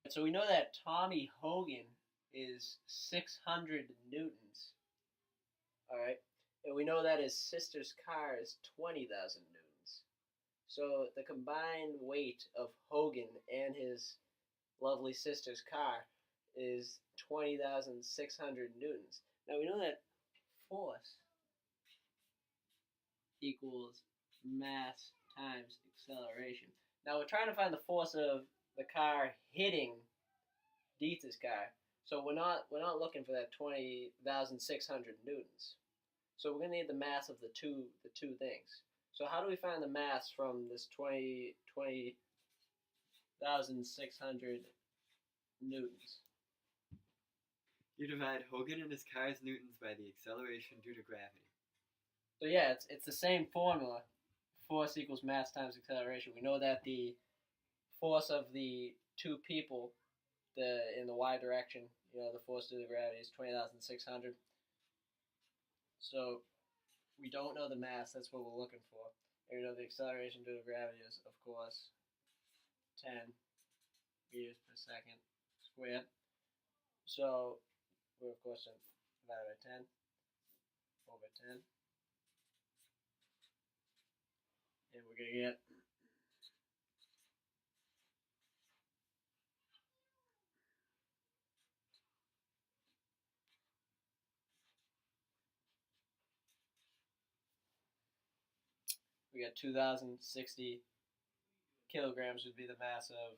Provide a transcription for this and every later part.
So we know that Tommy Hogan is 600 newtons. All right. And we know that his sister's car is 20,000 newtons. So the combined weight of Hogan and his lovely sister's car is 20,600 newtons. Now we know that force equals mass times acceleration. Now we're trying to find the force of the car hitting Dietz's car. So we're not looking for that 20,600 newtons. So we're gonna need the mass of the two things. So how do we find the mass from this 20,600 newtons? You divide Hogan and his car's newtons by the acceleration due to gravity. So yeah, it's the same formula. Force equals mass times acceleration. We know that the force of the two people, in the y direction, the force due to gravity is 20,600. So we don't know the mass. That's what we're looking for. And we know the acceleration due to gravity is, of course, 10 meters per second squared. So we're, of course, divided by 10 over 10. And we're going to get we got 2,060 kilograms would be the mass of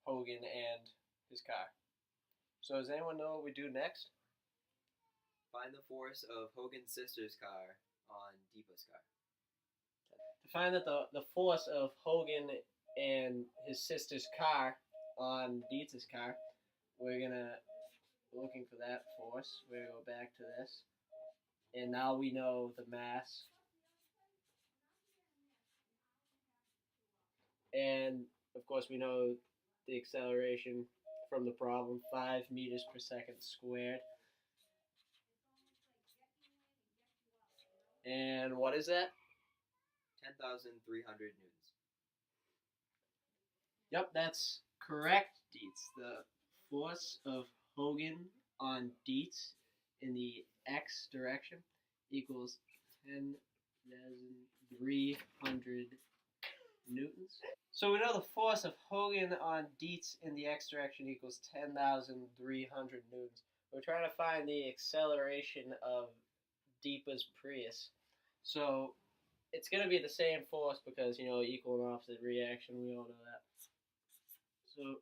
Hogan and his car. So does anyone know what we do next? Find the force of Hogan's sister's car on Deepa's car. To find that the force of Hogan and his sister's car on Dietz's car, we're gonna looking for that force. We're gonna go back to this, and now we know the mass, and of course we know the acceleration from the problem, 5 meters per second squared. And what is that? 10,300 newtons. Yep, that's correct, Dietz. The force of Hogan on Dietz in the x direction equals 10,300 newtons. So we know the force of Hogan on Dietz in the x direction equals 10,300 newtons. We're trying to find the acceleration of Deepa's Prius. So it's going to be the same force because, equal and opposite reaction. We all know that. So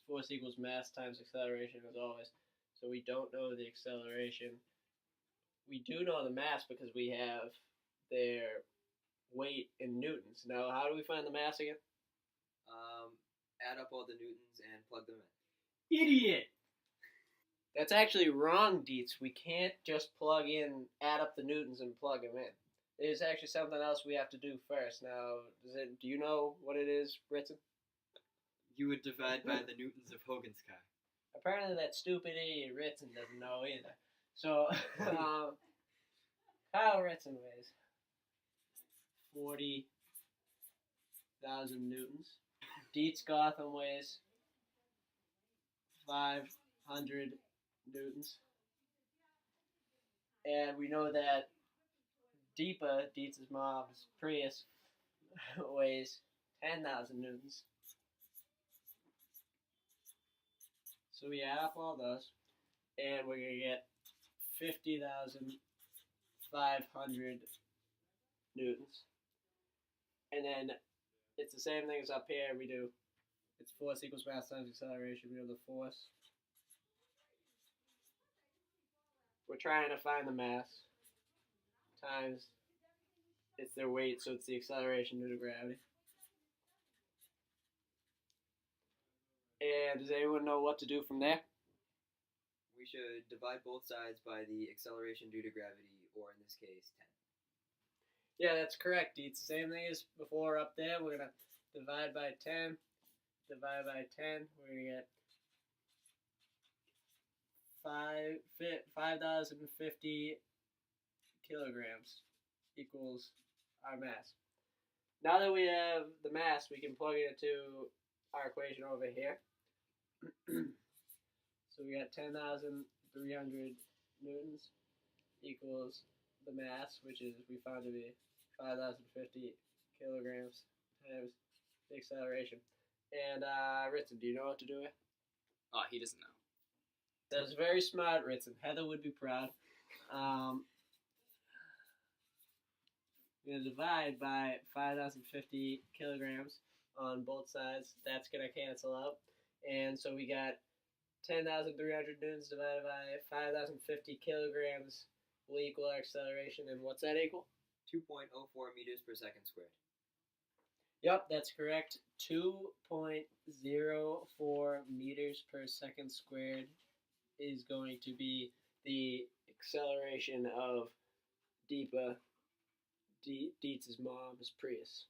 force equals mass times acceleration as always. So we don't know the acceleration. We do know the mass because we have their weight in newtons. Now, how do we find the mass again? Add up all the newtons and plug them in. Idiot! That's actually wrong, Dietz. We can't just add up the newtons and plug them in. There's actually something else we have to do first. Now, do you know what it is, Britton? You would divide by the newtons of Hogan's car. Apparently that stupid idiot Ritson doesn't know either. So, Kyle Ritson weighs 40,000 newtons. Dietz Gotham weighs 500 newtons. And we know that Dietz's mom's Prius, weighs 10,000 newtons. So we add up all those, and we're going to get 50,500 newtons. And then it's the same thing as up here. It's force equals mass times acceleration. We know the force. We're trying to find the mass times it's their weight, so it's the acceleration due to gravity. And does anyone know what to do from there? We should divide both sides by the acceleration due to gravity, or in this case, 10. Yeah, that's correct. It's the same thing as before up there. We're going to divide by 10. Divide by 10. We're going to get 5,050 kilograms equals our mass. Now that we have the mass, we can plug it into our equation over here. So we got 10,300 newtons equals the mass, which is we found to be 5,050 kilograms times the acceleration. And Ritson, do you know what to do with? Oh, he doesn't know. That was very smart, Ritson. Heather would be proud. We're going to divide by 5,050 kilograms on both sides. That's going to cancel out. And so we got 10,300 newtons divided by 5,050 kilograms will equal our acceleration. And what's that equal? 2.04 meters per second squared. Yep, that's correct. 2.04 meters per second squared is going to be the acceleration of Deetz's mom's Prius.